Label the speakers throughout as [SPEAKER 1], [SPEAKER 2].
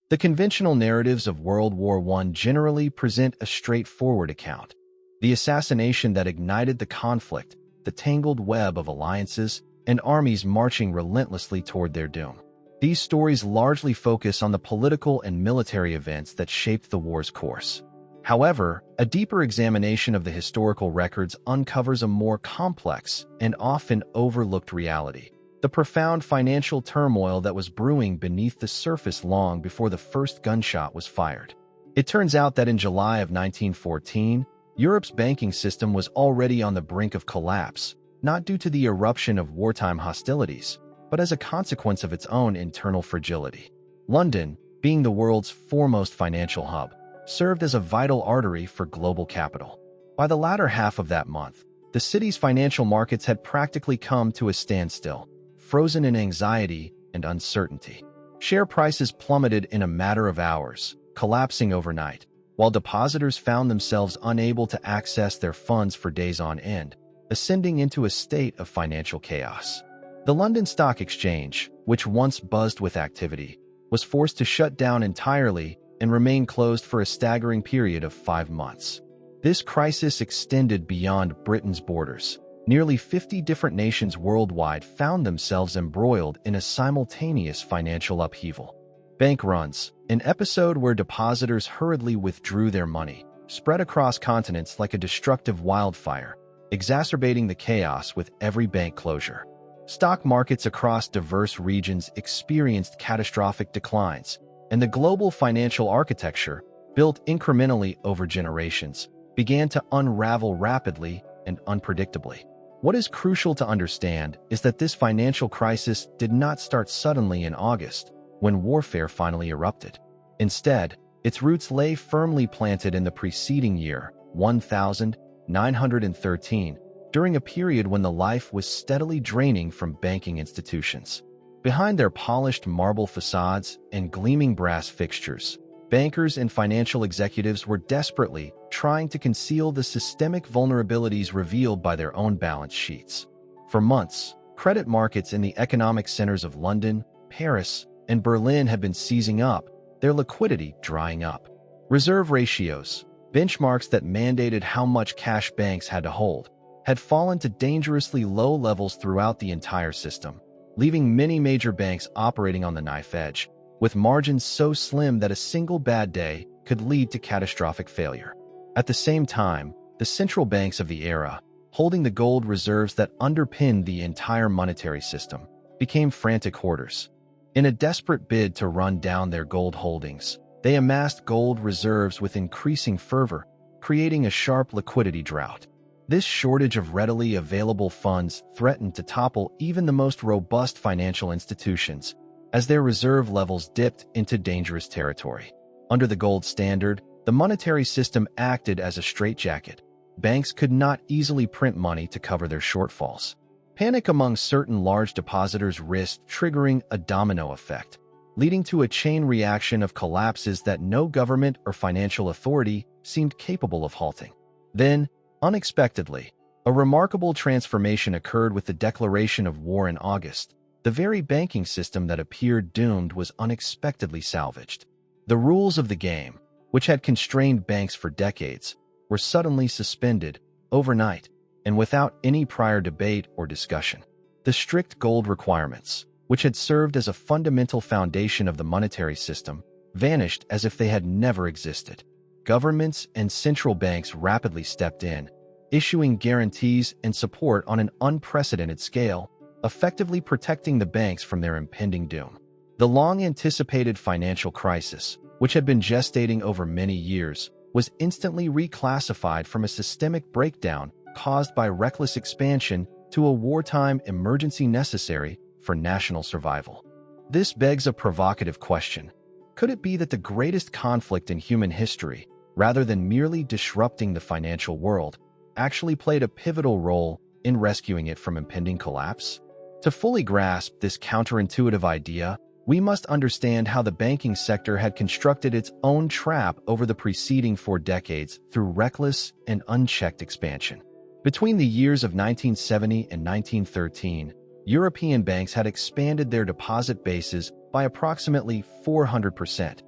[SPEAKER 1] The conventional narratives of World War I generally present a straightforward account. The assassination that ignited the conflict, the tangled web of alliances, and armies marching relentlessly toward their doom. These stories largely focus on the political and military events that shaped the war's course. However, a deeper examination of the historical records uncovers a more complex and often overlooked reality: the profound financial turmoil that was brewing beneath the surface long before the first gunshot was fired. It turns out that in July of 1914, Europe's banking system was already on the brink of collapse, not due to the eruption of wartime hostilities, but as a consequence of its own internal fragility. London, being the world's foremost financial hub, served as a vital artery for global capital. By the latter half of that month, the city's financial markets had practically come to a standstill, frozen in anxiety and uncertainty. Share prices plummeted in a matter of hours, collapsing overnight, while depositors found themselves unable to access their funds for days on end, ascending into a state of financial chaos. The London Stock Exchange, which once buzzed with activity, was forced to shut down entirely and remain closed for a staggering period of 5 months. This crisis extended beyond Britain's borders. Nearly 50 different nations worldwide found themselves embroiled in a simultaneous financial upheaval. Bank runs, an episode where depositors hurriedly withdrew their money, spread across continents like a destructive wildfire, exacerbating the chaos with every bank closure. Stock markets across diverse regions experienced catastrophic declines, and the global financial architecture, built incrementally over generations, began to unravel rapidly and unpredictably. What is crucial to understand is that this financial crisis did not start suddenly in August, when warfare finally erupted. Instead, its roots lay firmly planted in the preceding year, 1913, during a period when the life was steadily draining from banking institutions. Behind their polished marble facades and gleaming brass fixtures, bankers and financial executives were desperately trying to conceal the systemic vulnerabilities revealed by their own balance sheets. For months, credit markets in the economic centers of London, Paris, and Berlin had been seizing up, their liquidity drying up. Reserve ratios, benchmarks that mandated how much cash banks had to hold, had fallen to dangerously low levels throughout the entire system, leaving many major banks operating on the knife edge, with margins so slim that a single bad day could lead to catastrophic failure. At the same time, the central banks of the era, holding the gold reserves that underpinned the entire monetary system, became frantic hoarders. In a desperate bid to run down their gold holdings, they amassed gold reserves with increasing fervor, creating a sharp liquidity drought. This shortage of readily available funds threatened to topple even the most robust financial institutions, as their reserve levels dipped into dangerous territory. Under the gold standard, the monetary system acted as a straitjacket. Banks could not easily print money to cover their shortfalls. Panic among certain large depositors risked triggering a domino effect, leading to a chain reaction of collapses that no government or financial authority seemed capable of halting. Then, unexpectedly, a remarkable transformation occurred with the declaration of war in August. The very banking system that appeared doomed was unexpectedly salvaged. The rules of the game, which had constrained banks for decades, were suddenly suspended, overnight, and without any prior debate or discussion. The strict gold requirements, which had served as a fundamental foundation of the monetary system, vanished as if they had never existed. Governments and central banks rapidly stepped in, issuing guarantees and support on an unprecedented scale, effectively protecting the banks from their impending doom. The long-anticipated financial crisis, which had been gestating over many years, was instantly reclassified from a systemic breakdown caused by reckless expansion to a wartime emergency necessary for national survival. This begs a provocative question. Could it be that the greatest conflict in human history, rather than merely disrupting the financial world, actually played a pivotal role in rescuing it from impending collapse? To fully grasp this counterintuitive idea, we must understand how the banking sector had constructed its own trap over the preceding 4 decades through reckless and unchecked expansion. Between the years of 1970 and 1913, European banks had expanded their deposit bases by approximately 400%,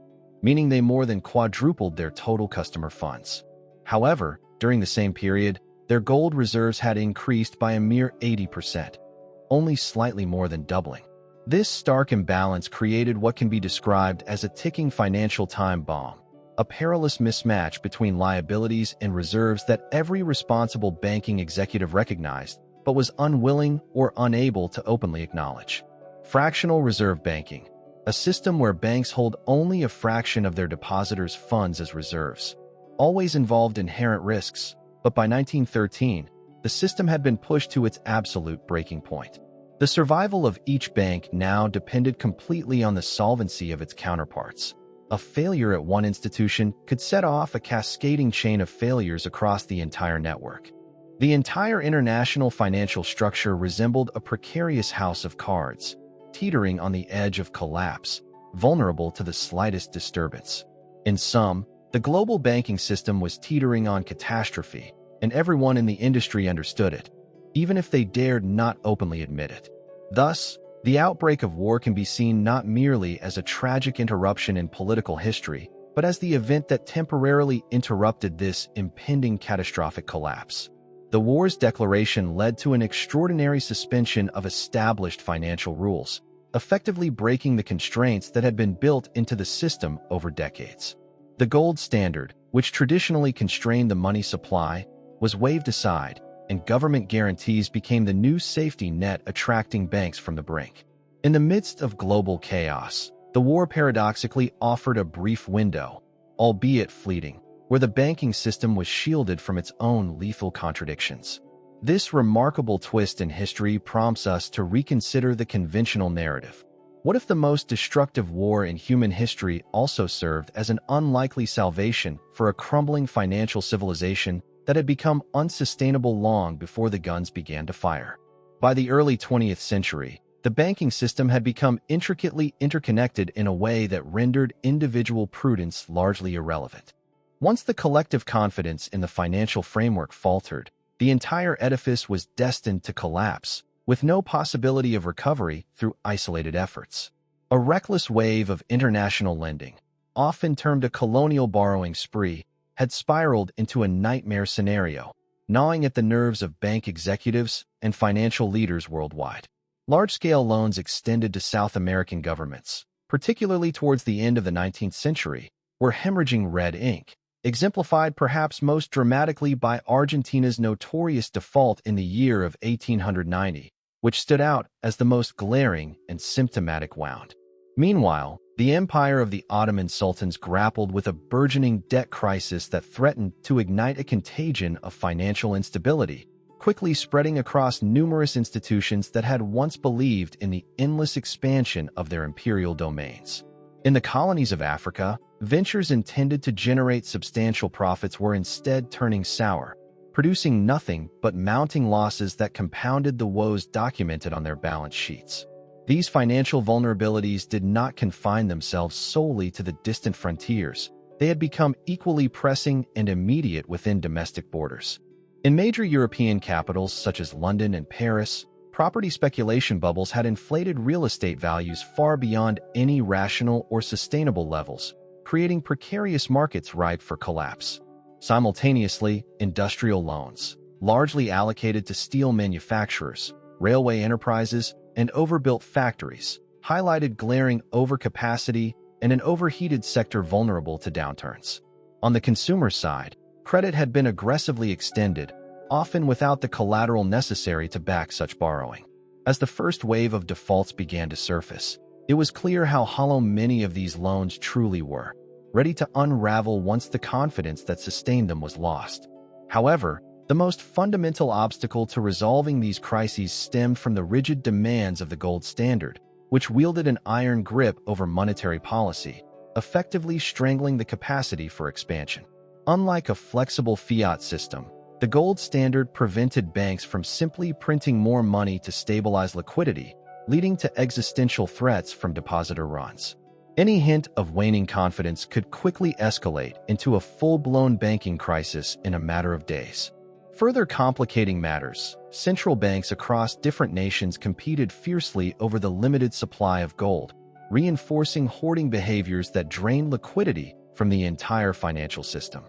[SPEAKER 1] meaning they more than quadrupled their total customer funds. However, during the same period, their gold reserves had increased by a mere 80%, only slightly more than doubling. This stark imbalance created what can be described as a ticking financial time bomb, a perilous mismatch between liabilities and reserves that every responsible banking executive recognized, but was unwilling or unable to openly acknowledge. Fractional reserve banking, a system where banks hold only a fraction of their depositors' funds as reserves, always involved inherent risks, but by 1913, the system had been pushed to its absolute breaking point. The survival of each bank now depended completely on the solvency of its counterparts. A failure at one institution could set off a cascading chain of failures across the entire network. The entire international financial structure resembled a precarious house of cards, teetering on the edge of collapse, vulnerable to the slightest disturbance. In sum, the global banking system was teetering on catastrophe, and everyone in the industry understood it, even if they dared not openly admit it. Thus, the outbreak of war can be seen not merely as a tragic interruption in political history, but as the event that temporarily interrupted this impending catastrophic collapse. The war's declaration led to an extraordinary suspension of established financial rules, effectively breaking the constraints that had been built into the system over decades. The gold standard, which traditionally constrained the money supply, was waved aside, and government guarantees became the new safety net attracting banks from the brink. In the midst of global chaos, the war paradoxically offered a brief window, albeit fleeting, where the banking system was shielded from its own lethal contradictions. This remarkable twist in history prompts us to reconsider the conventional narrative. What if the most destructive war in human history also served as an unlikely salvation for a crumbling financial civilization that had become unsustainable long before the guns began to fire? By the early 20th century, the banking system had become intricately interconnected in a way that rendered individual prudence largely irrelevant. Once the collective confidence in the financial framework faltered, the entire edifice was destined to collapse, with no possibility of recovery through isolated efforts. A reckless wave of international lending, often termed a colonial borrowing spree, had spiraled into a nightmare scenario, gnawing at the nerves of bank executives and financial leaders worldwide. Large-scale loans extended to South American governments, particularly towards the end of the 19th century, were hemorrhaging red ink, exemplified perhaps most dramatically by Argentina's notorious default in the year of 1890, which stood out as the most glaring and symptomatic wound. Meanwhile, the empire of the Ottoman sultans grappled with a burgeoning debt crisis that threatened to ignite a contagion of financial instability, quickly spreading across numerous institutions that had once believed in the endless expansion of their imperial domains. In the colonies of Africa, ventures intended to generate substantial profits were instead turning sour, producing nothing but mounting losses that compounded the woes documented on their balance sheets. These financial vulnerabilities did not confine themselves solely to the distant frontiers. They had become equally pressing and immediate within domestic borders. In major European capitals such as London and Paris, property speculation bubbles had inflated real estate values far beyond any rational or sustainable levels, creating precarious markets ripe for collapse. Simultaneously, industrial loans, largely allocated to steel manufacturers, railway enterprises, and overbuilt factories, highlighted glaring overcapacity and an overheated sector vulnerable to downturns. On the consumer side, credit had been aggressively extended, often without the collateral necessary to back such borrowing. As the first wave of defaults began to surface, it was clear how hollow many of these loans truly were, ready to unravel once the confidence that sustained them was lost. However, the most fundamental obstacle to resolving these crises stemmed from the rigid demands of the gold standard, which wielded an iron grip over monetary policy, effectively strangling the capacity for expansion. Unlike a flexible fiat system, the gold standard prevented banks from simply printing more money to stabilize liquidity, leading to existential threats from depositor runs. Any hint of waning confidence could quickly escalate into a full-blown banking crisis in a matter of days. Further complicating matters, central banks across different nations competed fiercely over the limited supply of gold, reinforcing hoarding behaviors that drained liquidity from the entire financial system.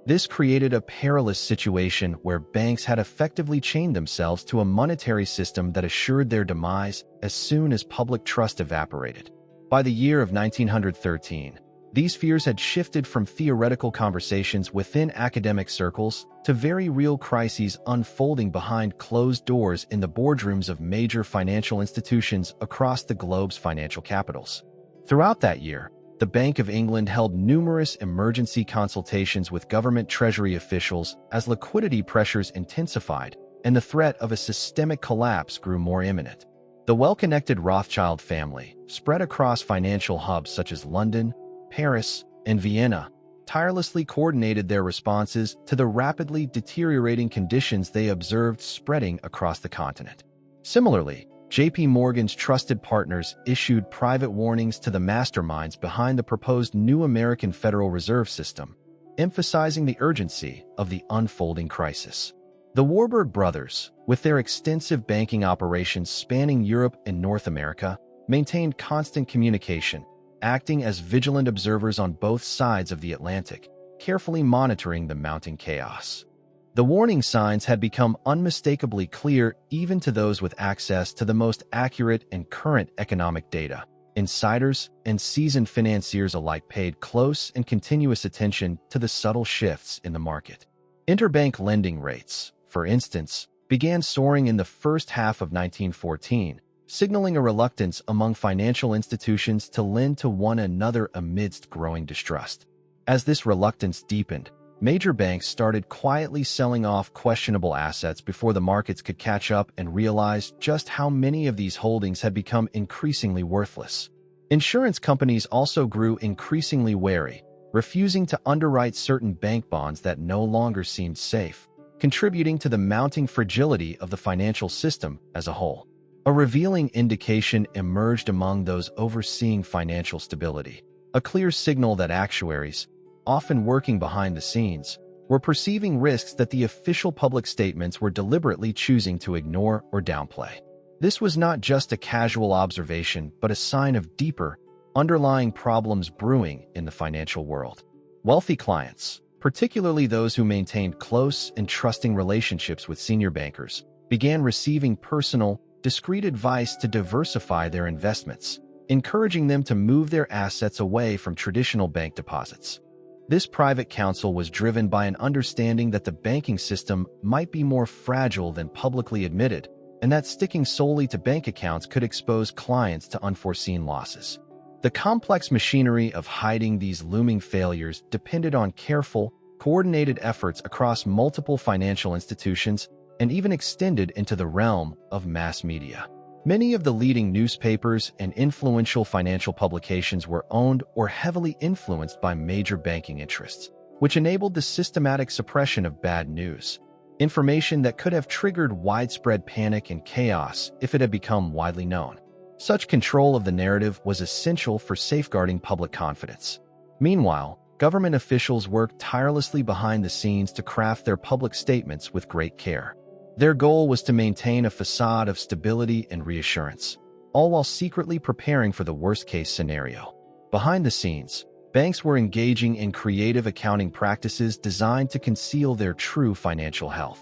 [SPEAKER 1] This created a perilous situation where banks had effectively chained themselves to a monetary system that assured their demise as soon as public trust evaporated. By the year of 1913, these fears had shifted from theoretical conversations within academic circles to very real crises unfolding behind closed doors in the boardrooms of major financial institutions across the globe's financial capitals. Throughout that year, the Bank of England held numerous emergency consultations with government treasury officials as liquidity pressures intensified and the threat of a systemic collapse grew more imminent. The well-connected Rothschild family, spread across financial hubs such as London, Paris, and Vienna, tirelessly coordinated their responses to the rapidly deteriorating conditions they observed spreading across the continent. Similarly, J.P. Morgan's trusted partners issued private warnings to the masterminds behind the proposed new American Federal Reserve System, emphasizing the urgency of the unfolding crisis. The Warburg brothers, with their extensive banking operations spanning Europe and North America, maintained constant communication, acting as vigilant observers on both sides of the Atlantic, carefully monitoring the mounting chaos. The warning signs had become unmistakably clear even to those with access to the most accurate and current economic data. Insiders and seasoned financiers alike paid close and continuous attention to the subtle shifts in the market. Interbank lending rates, for instance, began soaring in the first half of 1914, signaling a reluctance among financial institutions to lend to one another amidst growing distrust. As this reluctance deepened, major banks started quietly selling off questionable assets before the markets could catch up and realize just how many of these holdings had become increasingly worthless. Insurance companies also grew increasingly wary, refusing to underwrite certain bank bonds that no longer seemed safe, contributing to the mounting fragility of the financial system as a whole. A revealing indication emerged among those overseeing financial stability, a clear signal that actuaries, often working behind the scenes, were perceiving risks that the official public statements were deliberately choosing to ignore or downplay. This was not just a casual observation, but a sign of deeper, underlying problems brewing in the financial world. Wealthy clients, particularly those who maintained close and trusting relationships with senior bankers, began receiving personal, discreet advice to diversify their investments, encouraging them to move their assets away from traditional bank deposits. This private counsel was driven by an understanding that the banking system might be more fragile than publicly admitted, and that sticking solely to bank accounts could expose clients to unforeseen losses. The complex machinery of hiding these looming failures depended on careful, coordinated efforts across multiple financial institutions and even extended into the realm of mass media. Many of the leading newspapers and influential financial publications were owned or heavily influenced by major banking interests, which enabled the systematic suppression of bad news, information that could have triggered widespread panic and chaos if it had become widely known. Such control of the narrative was essential for safeguarding public confidence. Meanwhile, government officials worked tirelessly behind the scenes to craft their public statements with great care. Their goal was to maintain a facade of stability and reassurance, all while secretly preparing for the worst-case scenario. Behind the scenes, banks were engaging in creative accounting practices designed to conceal their true financial health.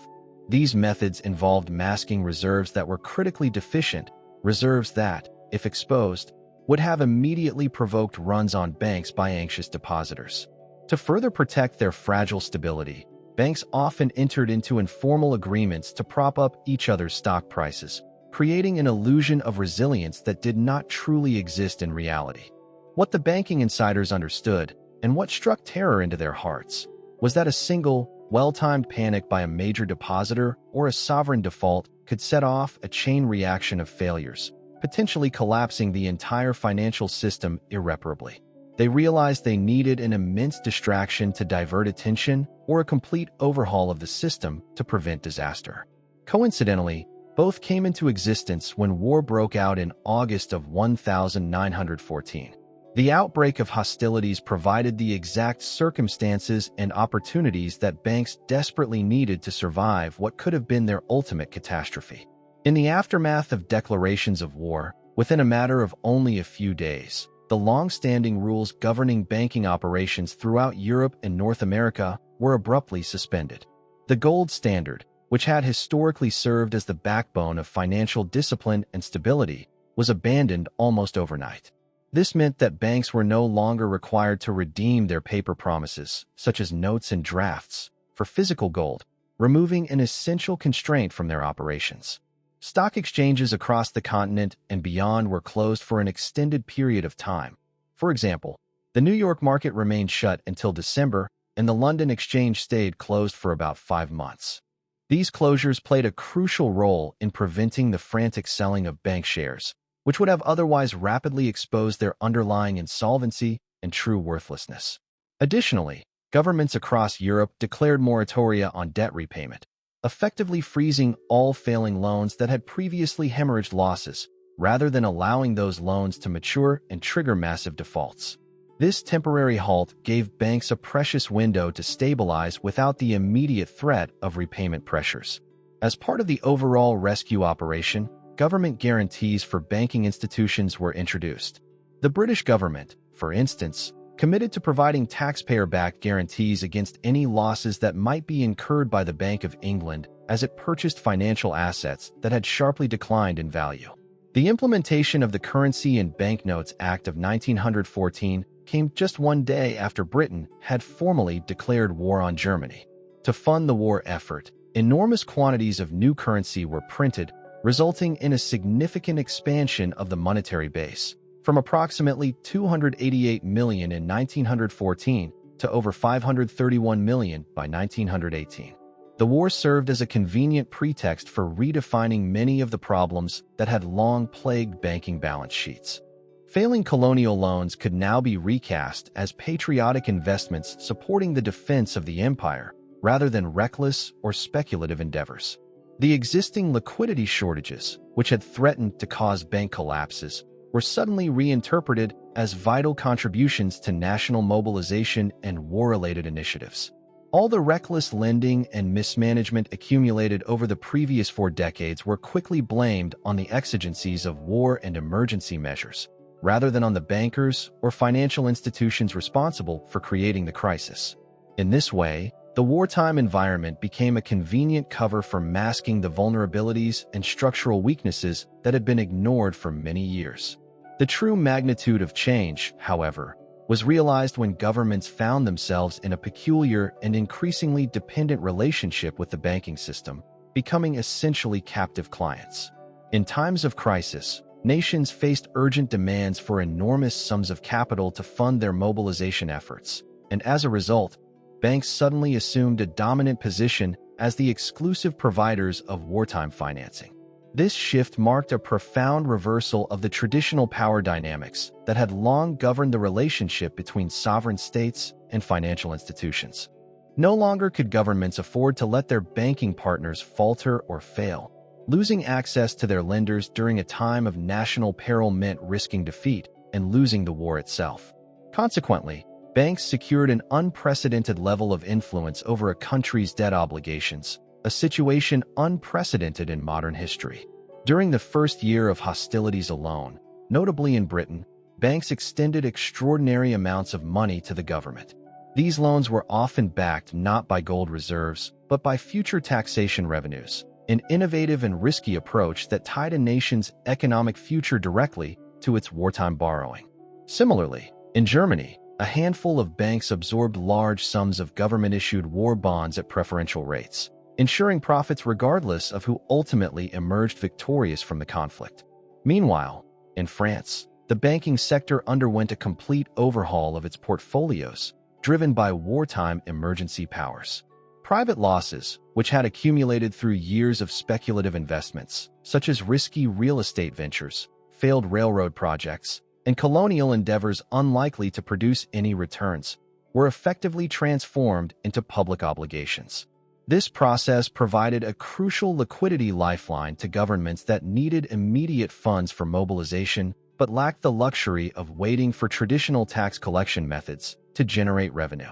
[SPEAKER 1] These methods involved masking reserves that were critically deficient, reserves that, if exposed, would have immediately provoked runs on banks by anxious depositors. To further protect their fragile stability, banks often entered into informal agreements to prop up each other's stock prices, creating an illusion of resilience that did not truly exist in reality. What the banking insiders understood, and what struck terror into their hearts, was that a single, well-timed panic by a major depositor or a sovereign default could set off a chain reaction of failures, potentially collapsing the entire financial system irreparably. They realized they needed an immense distraction to divert attention or a complete overhaul of the system to prevent disaster. Coincidentally, both came into existence when war broke out in August of 1914. The outbreak of hostilities provided the exact circumstances and opportunities that banks desperately needed to survive what could have been their ultimate catastrophe. In the aftermath of declarations of war, Within a matter of only a few days, the long-standing rules governing banking operations throughout Europe and North America were abruptly suspended. The gold standard, which had historically served as the backbone of financial discipline and stability, was abandoned almost overnight. This meant that banks were no longer required to redeem their paper promises, such as notes and drafts, for physical gold, removing an essential constraint from their operations. Stock exchanges across the continent and beyond were closed for an extended period of time. For example, the New York market remained shut until December, and the London exchange stayed closed for about 5 months. These closures played a crucial role in preventing the frantic selling of bank shares, which would have otherwise rapidly exposed their underlying insolvency and true worthlessness. Additionally, governments across Europe declared moratoria on debt repayment, effectively freezing all failing loans that had previously hemorrhaged losses, rather than allowing those loans to mature and trigger massive defaults. This temporary halt gave banks a precious window to stabilize without the immediate threat of repayment pressures. As part of the overall rescue operation, government guarantees for banking institutions were introduced. The British government, for instance, committed to providing taxpayer-backed guarantees against any losses that might be incurred by the Bank of England as it purchased financial assets that had sharply declined in value. The implementation of the Currency and Banknotes Act of 1914 came just one day after Britain had formally declared war on Germany. To fund the war effort, enormous quantities of new currency were printed, resulting in a significant expansion of the monetary base, from approximately 288 million in 1914 to over 531 million by 1918. The war served as a convenient pretext for redefining many of the problems that had long plagued banking balance sheets. Failing colonial loans could now be recast as patriotic investments supporting the defense of the empire, rather than reckless or speculative endeavors. The existing liquidity shortages, which had threatened to cause bank collapses, were suddenly reinterpreted as vital contributions to national mobilization and war-related initiatives. All the reckless lending and mismanagement accumulated over the previous 4 decades were quickly blamed on the exigencies of war and emergency measures, rather than on the bankers or financial institutions responsible for creating the crisis. In this way, the wartime environment became a convenient cover for masking the vulnerabilities and structural weaknesses that had been ignored for many years. The true magnitude of change, however, was realized when governments found themselves in a peculiar and increasingly dependent relationship with the banking system, becoming essentially captive clients. In times of crisis, nations faced urgent demands for enormous sums of capital to fund their mobilization efforts, and as a result, banks suddenly assumed a dominant position as the exclusive providers of wartime financing. This shift marked a profound reversal of the traditional power dynamics that had long governed the relationship between sovereign states and financial institutions. No longer could governments afford to let their banking partners falter or fail. Losing access to their lenders during a time of national peril meant risking defeat and losing the war itself. Consequently, banks secured an unprecedented level of influence over a country's debt obligations, a situation unprecedented in modern history. During the first year of hostilities alone, notably in Britain, banks extended extraordinary amounts of money to the government. These loans were often backed not by gold reserves, but by future taxation revenues, an innovative and risky approach that tied a nation's economic future directly to its wartime borrowing. Similarly, in Germany, a handful of banks absorbed large sums of government-issued war bonds at preferential rates, ensuring profits regardless of who ultimately emerged victorious from the conflict. Meanwhile, in France, the banking sector underwent a complete overhaul of its portfolios, driven by wartime emergency powers. Private losses, which had accumulated through years of speculative investments, such as risky real estate ventures, failed railroad projects, and colonial endeavors unlikely to produce any returns, were effectively transformed into public obligations. This process provided a crucial liquidity lifeline to governments that needed immediate funds for mobilization but lacked the luxury of waiting for traditional tax collection methods to generate revenue.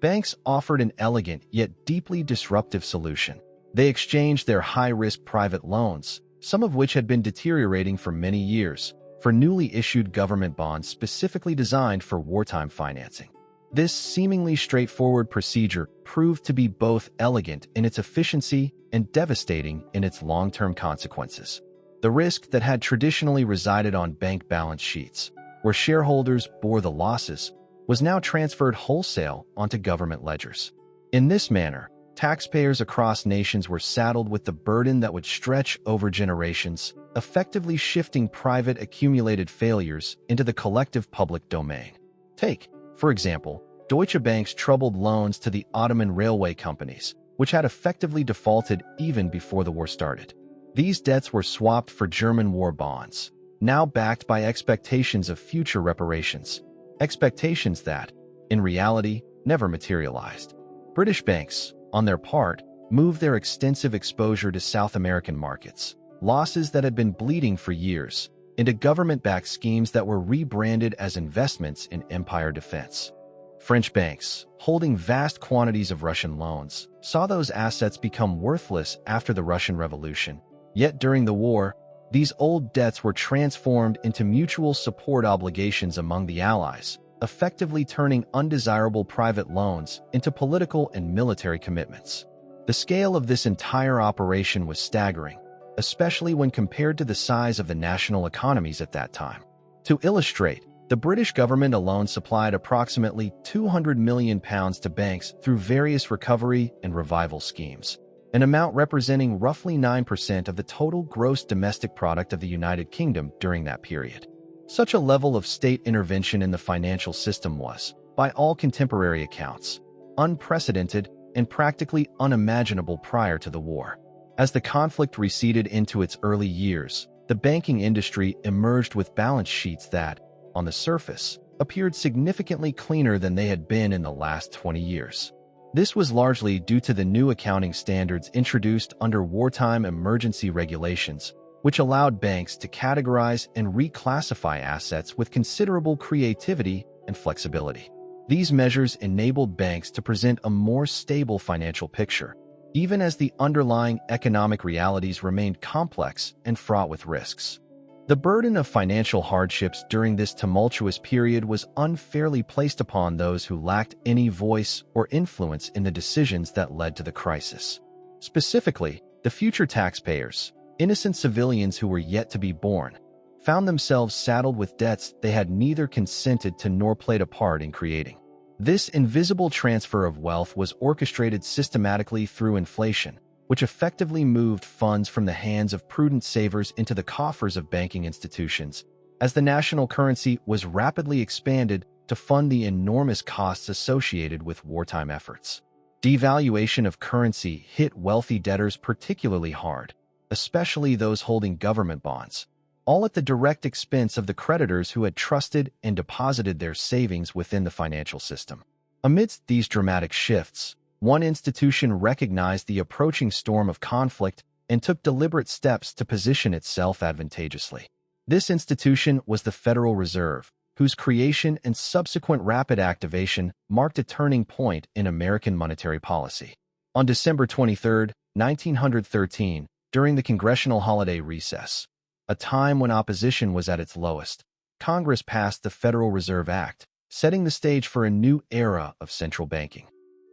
[SPEAKER 1] Banks offered an elegant yet deeply disruptive solution. They exchanged their high-risk private loans, some of which had been deteriorating for many years, for newly issued government bonds specifically designed for wartime financing. This seemingly straightforward procedure proved to be both elegant in its efficiency and devastating in its long-term consequences. The risk that had traditionally resided on bank balance sheets, where shareholders bore the losses, was now transferred wholesale onto government ledgers. In this manner, taxpayers across nations were saddled with the burden that would stretch over generations, effectively shifting private accumulated failures into the collective public domain. Take, for example, Deutsche Bank's troubled loans to the Ottoman railway companies, which had effectively defaulted even before the war started. These debts were swapped for German war bonds, now backed by expectations of future reparations, expectations that, in reality, never materialized. British banks, on their part, moved their extensive exposure to South American markets, losses that had been bleeding for years, into government-backed schemes that were rebranded as investments in empire defense. French banks, holding vast quantities of Russian loans, saw those assets become worthless after the Russian Revolution. Yet during the war, these old debts were transformed into mutual support obligations among the Allies, effectively turning undesirable private loans into political and military commitments. The scale of this entire operation was staggering, especially when compared to the size of the national economies at that time. To illustrate, the British government alone supplied approximately £200 million to banks through various recovery and revival schemes, an amount representing roughly 9% of the total gross domestic product of the United Kingdom during that period. Such a level of state intervention in the financial system was, by all contemporary accounts, unprecedented and practically unimaginable prior to the war. As the conflict receded into its early years, the banking industry emerged with balance sheets that, on the surface, appeared significantly cleaner than they had been in the last 20 years. This was largely due to the new accounting standards introduced under wartime emergency regulations, which allowed banks to categorize and reclassify assets with considerable creativity and flexibility. These measures enabled banks to present a more stable financial picture, even as the underlying economic realities remained complex and fraught with risks. The burden of financial hardships during this tumultuous period was unfairly placed upon those who lacked any voice or influence in the decisions that led to the crisis. Specifically, the future taxpayers, innocent civilians who were yet to be born, found themselves saddled with debts they had neither consented to nor played a part in creating. This invisible transfer of wealth was orchestrated systematically through inflation, which effectively moved funds from the hands of prudent savers into the coffers of banking institutions, as the national currency was rapidly expanded to fund the enormous costs associated with wartime efforts. Devaluation of currency hit wealthy debtors particularly hard, especially those holding government bonds, all at the direct expense of the creditors who had trusted and deposited their savings within the financial system. Amidst these dramatic shifts, one institution recognized the approaching storm of conflict and took deliberate steps to position itself advantageously. This institution was the Federal Reserve, whose creation and subsequent rapid activation marked a turning point in American monetary policy. On December 23, 1913, during the congressional holiday recess, a time when opposition was at its lowest, Congress passed the Federal Reserve Act, setting the stage for a new era of central banking.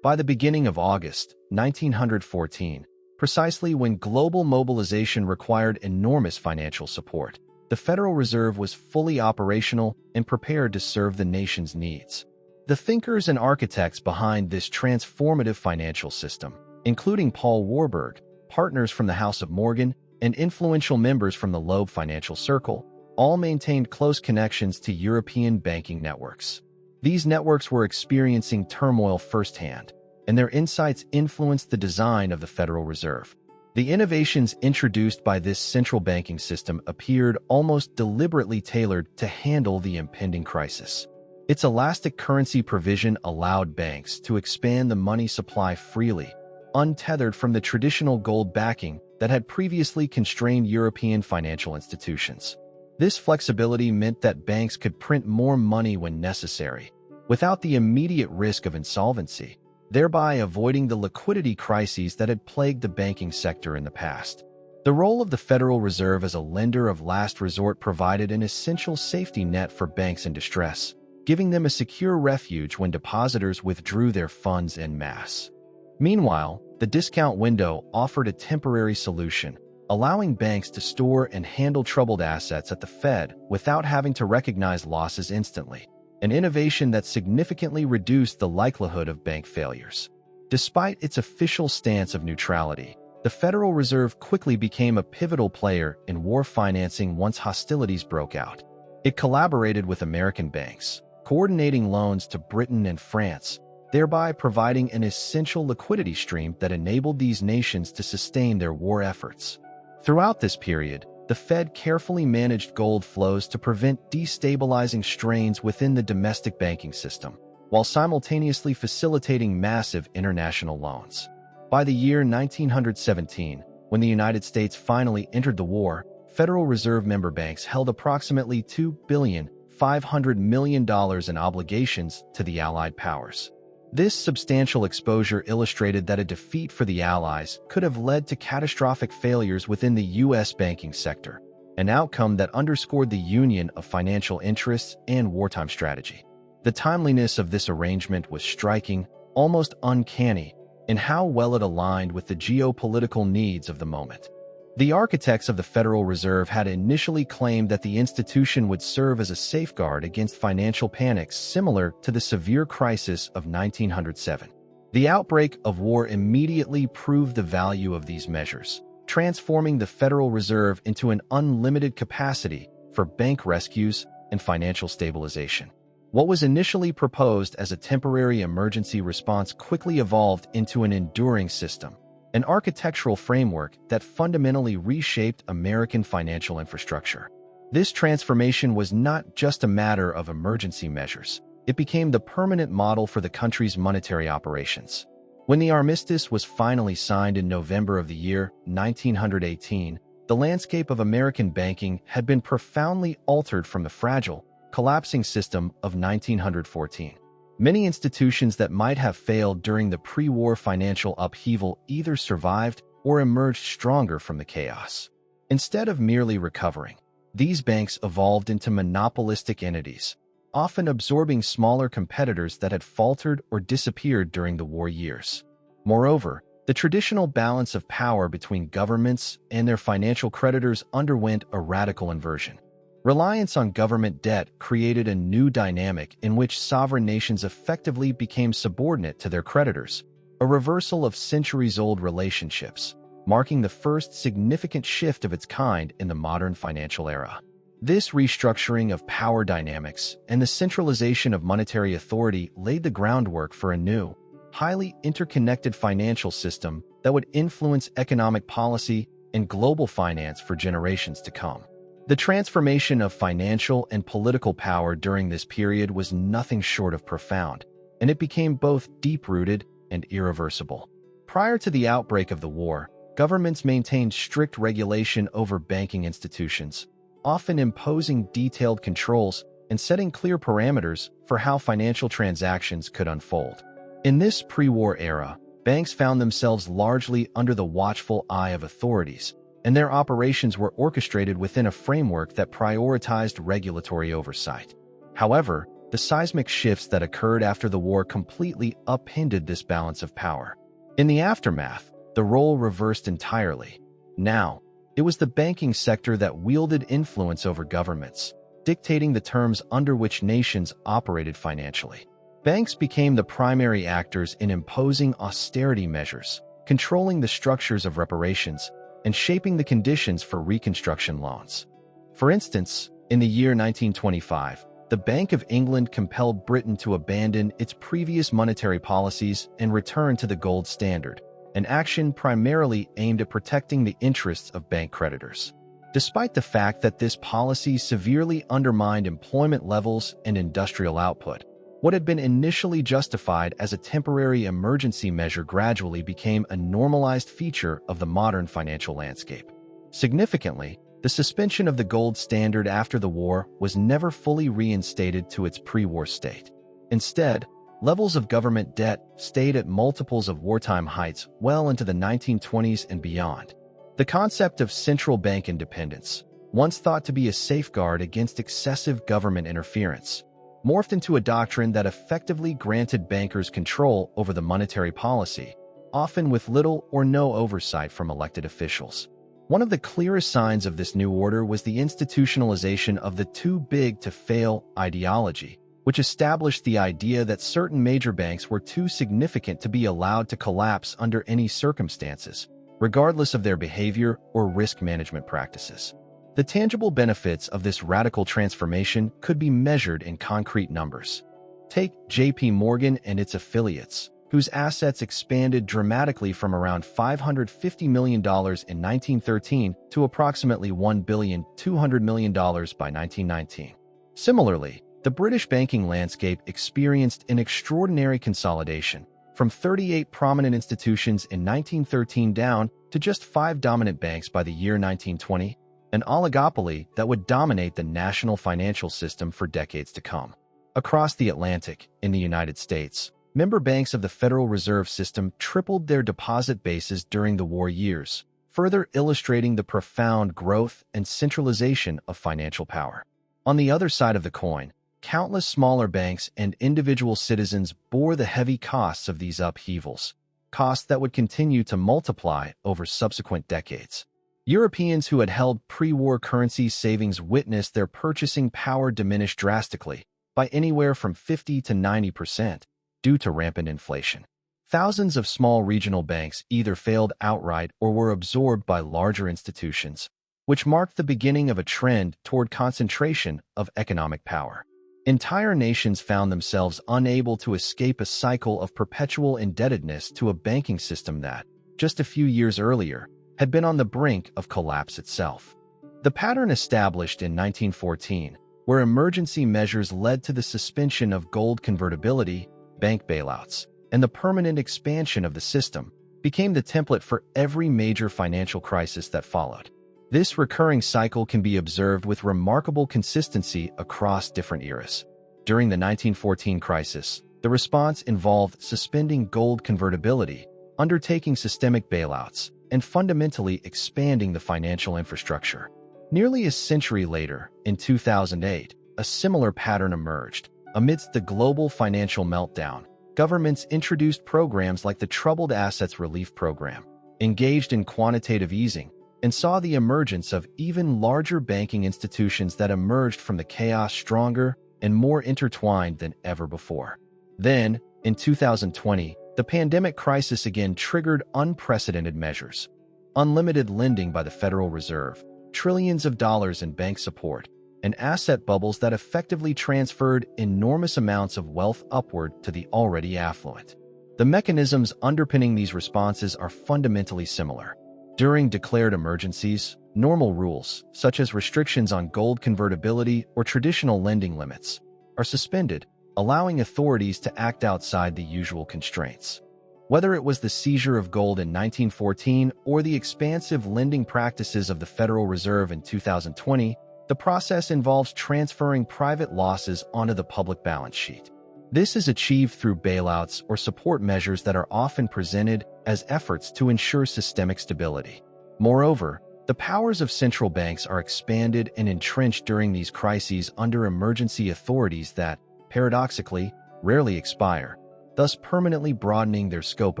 [SPEAKER 1] By the beginning of August 1914, precisely when global mobilization required enormous financial support, the Federal Reserve was fully operational and prepared to serve the nation's needs. The thinkers and architects behind this transformative financial system, including Paul Warburg, partners from the House of Morgan, and influential members from the Loeb Financial Circle, all maintained close connections to European banking networks. These networks were experiencing turmoil firsthand, and their insights influenced the design of the Federal Reserve. The innovations introduced by this central banking system appeared almost deliberately tailored to handle the impending crisis. Its elastic currency provision allowed banks to expand the money supply freely, untethered from the traditional gold backing that had previously constrained European financial institutions. This flexibility meant that banks could print more money when necessary, without the immediate risk of insolvency, thereby avoiding the liquidity crises that had plagued the banking sector in the past. The role of the Federal Reserve as a lender of last resort provided an essential safety net for banks in distress, giving them a secure refuge when depositors withdrew their funds en masse. Meanwhile, the discount window offered a temporary solution, allowing banks to store and handle troubled assets at the Fed without having to recognize losses instantly, an innovation that significantly reduced the likelihood of bank failures. Despite its official stance of neutrality, the Federal Reserve quickly became a pivotal player in war financing once hostilities broke out. It collaborated with American banks, coordinating loans to Britain and France, thereby providing an essential liquidity stream that enabled these nations to sustain their war efforts. Throughout this period, the Fed carefully managed gold flows to prevent destabilizing strains within the domestic banking system, while simultaneously facilitating massive international loans. By the year 1917, when the United States finally entered the war, Federal Reserve member banks held approximately $2.5 billion in obligations to the Allied powers. This substantial exposure illustrated that a defeat for the Allies could have led to catastrophic failures within the U.S. banking sector, an outcome that underscored the union of financial interests and wartime strategy. The timeliness of this arrangement was striking, almost uncanny, in how well it aligned with the geopolitical needs of the moment. The architects of the Federal Reserve had initially claimed that the institution would serve as a safeguard against financial panics similar to the severe crisis of 1907. The outbreak of war immediately proved the value of these measures, transforming the Federal Reserve into an unlimited capacity for bank rescues and financial stabilization. What was initially proposed as a temporary emergency response quickly evolved into an enduring system, an architectural framework that fundamentally reshaped American financial infrastructure. This transformation was not just a matter of emergency measures. It became the permanent model for the country's monetary operations. When the armistice was finally signed in November of the year 1918, the landscape of American banking had been profoundly altered from the fragile, collapsing system of 1914. Many institutions that might have failed during the pre-war financial upheaval either survived or emerged stronger from the chaos. Instead of merely recovering, these banks evolved into monopolistic entities, often absorbing smaller competitors that had faltered or disappeared during the war years. Moreover, the traditional balance of power between governments and their financial creditors underwent a radical inversion. Reliance on government debt created a new dynamic in which sovereign nations effectively became subordinate to their creditors, a reversal of centuries-old relationships, marking the first significant shift of its kind in the modern financial era. This restructuring of power dynamics and the centralization of monetary authority laid the groundwork for a new, highly interconnected financial system that would influence economic policy and global finance for generations to come. The transformation of financial and political power during this period was nothing short of profound, and it became both deep-rooted and irreversible. Prior to the outbreak of the war, governments maintained strict regulation over banking institutions, often imposing detailed controls and setting clear parameters for how financial transactions could unfold. In this pre-war era, banks found themselves largely under the watchful eye of authorities, and their operations were orchestrated within a framework that prioritized regulatory oversight. However, the seismic shifts that occurred after the war completely upended this balance of power. In the aftermath, the role reversed entirely. Now, it was the banking sector that wielded influence over governments, dictating the terms under which nations operated financially. Banks became the primary actors in imposing austerity measures, controlling the structures of reparations, and shaping the conditions for reconstruction loans. For instance, in the year 1925, the Bank of England compelled Britain to abandon its previous monetary policies and return to the gold standard, an action primarily aimed at protecting the interests of bank creditors. Despite the fact that this policy severely undermined employment levels and industrial output, what had been initially justified as a temporary emergency measure gradually became a normalized feature of the modern financial landscape. Significantly, the suspension of the gold standard after the war was never fully reinstated to its pre-war state. Instead, levels of government debt stayed at multiples of wartime heights well into the 1920s and beyond. The concept of central bank independence, once thought to be a safeguard against excessive government interference, morphed into a doctrine that effectively granted bankers control over the monetary policy, often with little or no oversight from elected officials. One of the clearest signs of this new order was the institutionalization of the too-big-to-fail ideology, which established the idea that certain major banks were too significant to be allowed to collapse under any circumstances, regardless of their behavior or risk management practices. The tangible benefits of this radical transformation could be measured in concrete numbers. Take J.P. Morgan and its affiliates, whose assets expanded dramatically from around $550 million in 1913 to approximately $1.2 billion by 1919. Similarly, the British banking landscape experienced an extraordinary consolidation, from 38 prominent institutions in 1913 down to just 5 dominant banks by the year 1920, an oligopoly that would dominate the national financial system for decades to come. Across the Atlantic, in the United States, member banks of the Federal Reserve System tripled their deposit bases during the war years, further illustrating the profound growth and centralization of financial power. On the other side of the coin, countless smaller banks and individual citizens bore the heavy costs of these upheavals, costs that would continue to multiply over subsequent decades. Europeans who had held pre-war currency savings witnessed their purchasing power diminish drastically, by anywhere from 50 to 90%, due to rampant inflation. Thousands of small regional banks either failed outright or were absorbed by larger institutions, which marked the beginning of a trend toward concentration of economic power. Entire nations found themselves unable to escape a cycle of perpetual indebtedness to a banking system that, just a few years earlier, had been on the brink of collapse itself. The pattern established in 1914, where emergency measures led to the suspension of gold convertibility, bank bailouts, and the permanent expansion of the system, became the template for every major financial crisis that followed. This recurring cycle can be observed with remarkable consistency across different eras. During the 1914 crisis, the response involved suspending gold convertibility, undertaking systemic bailouts, and fundamentally expanding the financial infrastructure. Nearly a century later, in 2008, a similar pattern emerged. Amidst the global financial meltdown, governments introduced programs like the Troubled Assets Relief Program, engaged in quantitative easing, and saw the emergence of even larger banking institutions that emerged from the chaos stronger and more intertwined than ever before. Then, in 2020, the pandemic crisis again triggered unprecedented measures. Unlimited lending by the Federal Reserve, trillions of dollars in bank support, and asset bubbles that effectively transferred enormous amounts of wealth upward to the already affluent. The mechanisms underpinning these responses are fundamentally similar. During declared emergencies, normal rules, such as restrictions on gold convertibility or traditional lending limits, are suspended, allowing authorities to act outside the usual constraints. Whether it was the seizure of gold in 1914 or the expansive lending practices of the Federal Reserve in 2020, the process involves transferring private losses onto the public balance sheet. This is achieved through bailouts or support measures that are often presented as efforts to ensure systemic stability. Moreover, the powers of central banks are expanded and entrenched during these crises under emergency authorities that, paradoxically, rarely expire, thus permanently broadening their scope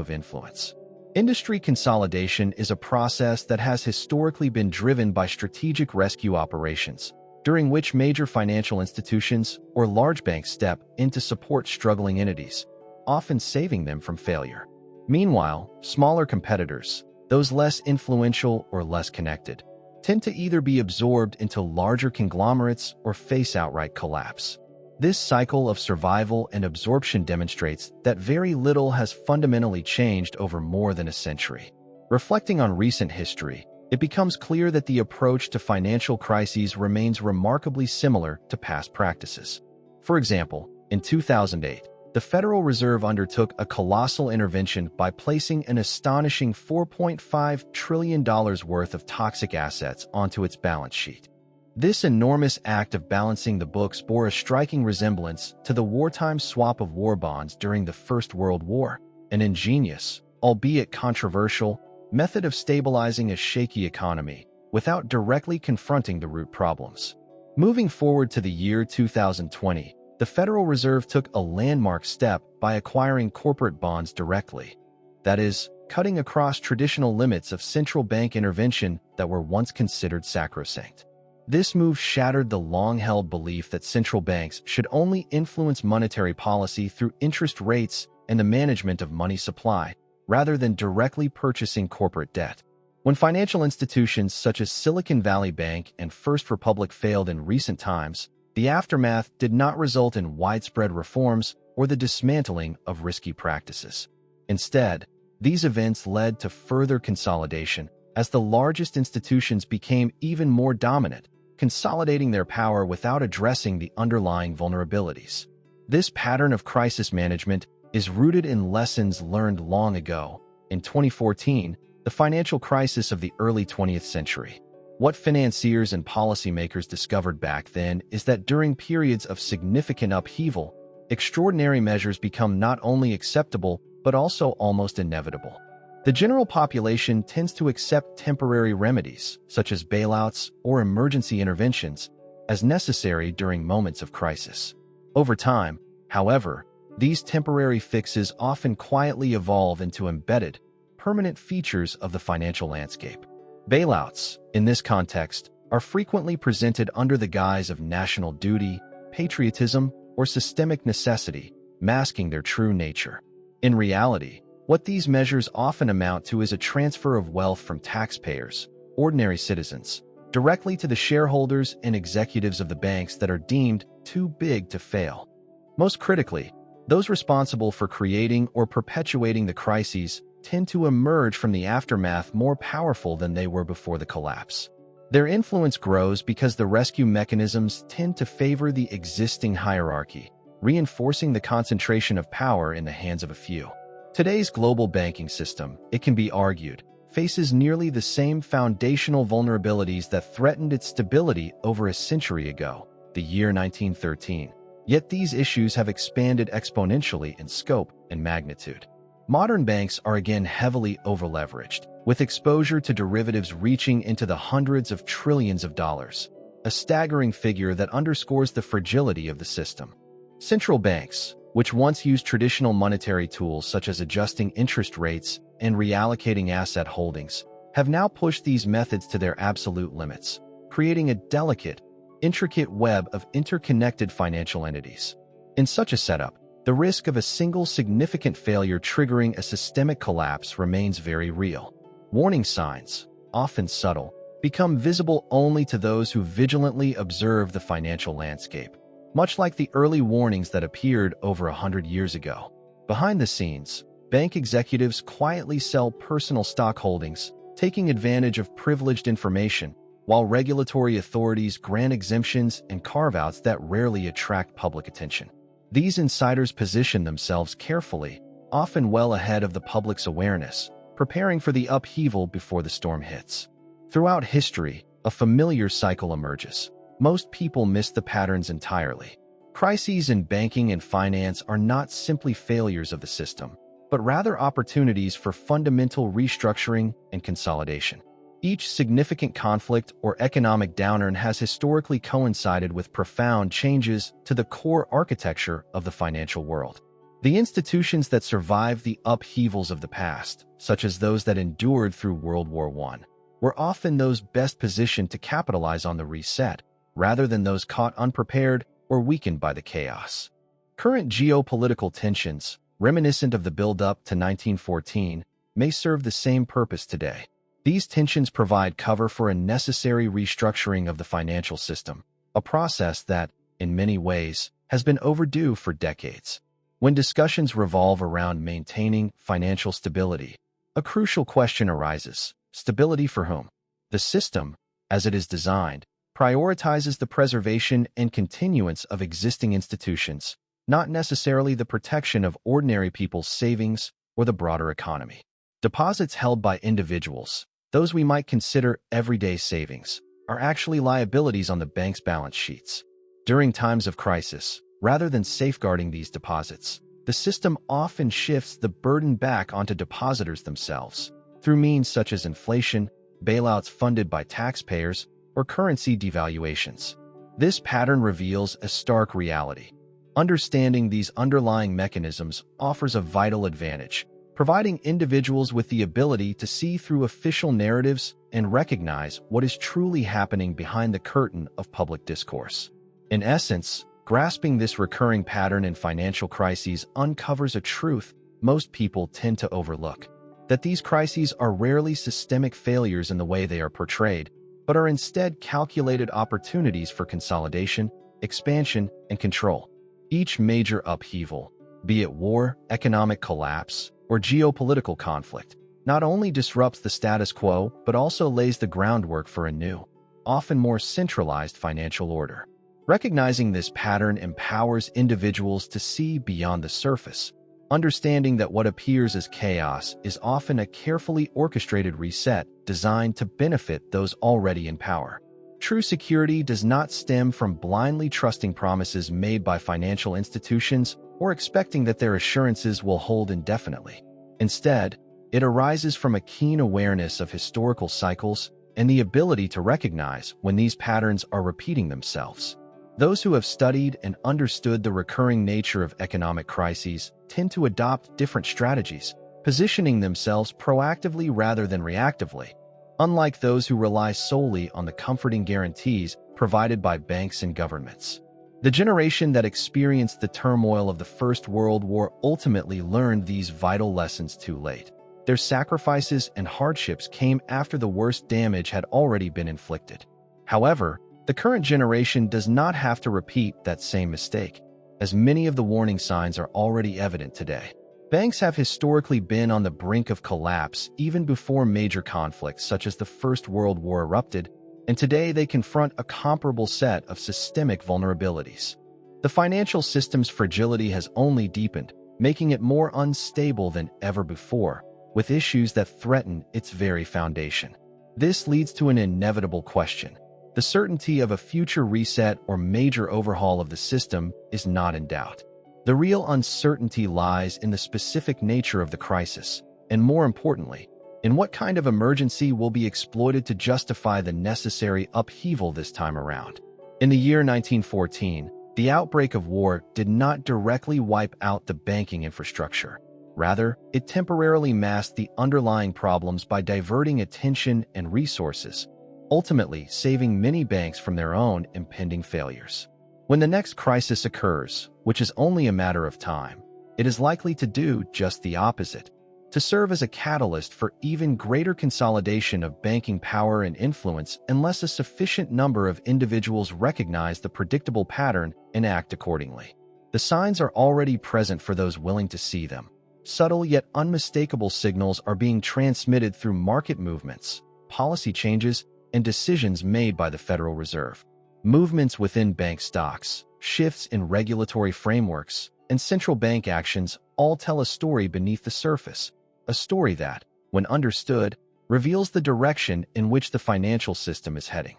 [SPEAKER 1] of influence. Industry consolidation is a process that has historically been driven by strategic rescue operations, during which major financial institutions or large banks step in to support struggling entities, often saving them from failure. Meanwhile, smaller competitors, those less influential or less connected, tend to either be absorbed into larger conglomerates or face outright collapse. This cycle of survival and absorption demonstrates that very little has fundamentally changed over more than a century. Reflecting on recent history, it becomes clear that the approach to financial crises remains remarkably similar to past practices. For example, in 2008, the Federal Reserve undertook a colossal intervention by placing an astonishing $4.5 trillion worth of toxic assets onto its balance sheet. This enormous act of balancing the books bore a striking resemblance to the wartime swap of war bonds during the First World War, an ingenious, albeit controversial, method of stabilizing a shaky economy without directly confronting the root problems. Moving forward to the year 2020, the Federal Reserve took a landmark step by acquiring corporate bonds directly. That is, cutting across traditional limits of central bank intervention that were once considered sacrosanct. This move shattered the long-held belief that central banks should only influence monetary policy through interest rates and the management of money supply, rather than directly purchasing corporate debt. When financial institutions such as Silicon Valley Bank and First Republic failed in recent times, the aftermath did not result in widespread reforms or the dismantling of risky practices. Instead, these events led to further consolidation as the largest institutions became even more dominant, consolidating their power without addressing the underlying vulnerabilities. This pattern of crisis management is rooted in lessons learned long ago. In 2014, the financial crisis of the early 20th century. What financiers and policymakers discovered back then is that during periods of significant upheaval, extraordinary measures become not only acceptable but also almost inevitable. The general population tends to accept temporary remedies, such as bailouts or emergency interventions, as necessary during moments of crisis. Over time, however, these temporary fixes often quietly evolve into embedded, permanent features of the financial landscape. Bailouts, in this context, are frequently presented under the guise of national duty, patriotism, or systemic necessity, masking their true nature. In reality, what these measures often amount to is a transfer of wealth from taxpayers, ordinary citizens, directly to the shareholders and executives of the banks that are deemed too big to fail. Most critically, those responsible for creating or perpetuating the crises tend to emerge from the aftermath more powerful than they were before the collapse. Their influence grows because the rescue mechanisms tend to favor the existing hierarchy, reinforcing the concentration of power in the hands of a few. Today's global banking system, it can be argued, faces nearly the same foundational vulnerabilities that threatened its stability over a century ago, the year 1913. Yet these issues have expanded exponentially in scope and magnitude. Modern banks are again heavily overleveraged, with exposure to derivatives reaching into the hundreds of trillions of dollars, a staggering figure that underscores the fragility of the system. Central banks, which once used traditional monetary tools such as adjusting interest rates and reallocating asset holdings, have now pushed these methods to their absolute limits, creating a delicate, intricate web of interconnected financial entities. In such a setup, the risk of a single significant failure triggering a systemic collapse remains very real. Warning signs, often subtle, become visible only to those who vigilantly observe the financial landscape, much like the early warnings that appeared over 100 years ago. Behind the scenes, bank executives quietly sell personal stock holdings, taking advantage of privileged information, while regulatory authorities grant exemptions and carve-outs that rarely attract public attention. These insiders position themselves carefully, often well ahead of the public's awareness, preparing for the upheaval before the storm hits. Throughout history, a familiar cycle emerges. Most people miss the patterns entirely. Crises in banking and finance are not simply failures of the system, but rather opportunities for fundamental restructuring and consolidation. Each significant conflict or economic downturn has historically coincided with profound changes to the core architecture of the financial world. The institutions that survived the upheavals of the past, such as those that endured through World War I, were often those best positioned to capitalize on the reset, rather than those caught unprepared or weakened by the chaos. Current geopolitical tensions, reminiscent of the build-up to 1914, may serve the same purpose today. These tensions provide cover for a necessary restructuring of the financial system, a process that, in many ways, has been overdue for decades. When discussions revolve around maintaining financial stability, a crucial question arises: stability for whom? The system, as it is designed, prioritizes the preservation and continuance of existing institutions, not necessarily the protection of ordinary people's savings or the broader economy. Deposits held by individuals, those we might consider everyday savings, are actually liabilities on the bank's balance sheets. During times of crisis, rather than safeguarding these deposits, the system often shifts the burden back onto depositors themselves. through means such as inflation, bailouts funded by taxpayers, or currency devaluations. This pattern reveals a stark reality. Understanding these underlying mechanisms offers a vital advantage, providing individuals with the ability to see through official narratives and recognize what is truly happening behind the curtain of public discourse. In essence, grasping this recurring pattern in financial crises uncovers a truth most people tend to overlook: that these crises are rarely systemic failures in the way they are portrayed, but are instead calculated opportunities for consolidation, expansion, and control. Each major upheaval, be it war, economic collapse, or geopolitical conflict, not only disrupts the status quo but also lays the groundwork for a new, often more centralized financial order. Recognizing this pattern empowers individuals to see beyond the surface, understanding that what appears as chaos is often a carefully orchestrated reset designed to benefit those already in power. True security does not stem from blindly trusting promises made by financial institutions or expecting that their assurances will hold indefinitely. Instead, it arises from a keen awareness of historical cycles and the ability to recognize when these patterns are repeating themselves. Those who have studied and understood the recurring nature of economic crises tend to adopt different strategies, positioning themselves proactively rather than reactively, unlike those who rely solely on the comforting guarantees provided by banks and governments. The generation that experienced the turmoil of the First World War ultimately learned these vital lessons too late. Their sacrifices and hardships came after the worst damage had already been inflicted. However, the current generation does not have to repeat that same mistake, as many of the warning signs are already evident today. Banks have historically been on the brink of collapse even before major conflicts such as the First World War erupted, and today they confront a comparable set of systemic vulnerabilities. The financial system's fragility has only deepened, making it more unstable than ever before, with issues that threaten its very foundation. This leads to an inevitable question. The certainty of a future reset or major overhaul of the system is not in doubt. The real uncertainty lies in the specific nature of the crisis, and more importantly, in what kind of emergency will be exploited to justify the necessary upheaval this time around. In the year 1914, the outbreak of war did not directly wipe out the banking infrastructure. Rather, it temporarily masked the underlying problems by diverting attention and resources, ultimately saving many banks from their own impending failures. When the next crisis occurs, which is only a matter of time, it is likely to do just the opposite, to serve as a catalyst for even greater consolidation of banking power and influence unless a sufficient number of individuals recognize the predictable pattern and act accordingly. The signs are already present for those willing to see them. Subtle yet unmistakable signals are being transmitted through market movements, policy changes, and decisions made by the Federal Reserve. Movements within bank stocks, shifts in regulatory frameworks, and central bank actions all tell a story beneath the surface, a story that, when understood, reveals the direction in which the financial system is heading.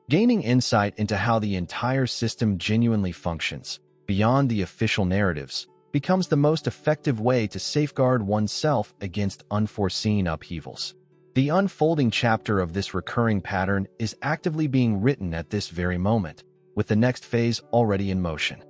[SPEAKER 1] Gaining insight into how the entire system genuinely functions, beyond the official narratives, becomes the most effective way to safeguard oneself against unforeseen upheavals. The unfolding chapter of this recurring pattern is actively being written at this very moment, with the next phase already in motion.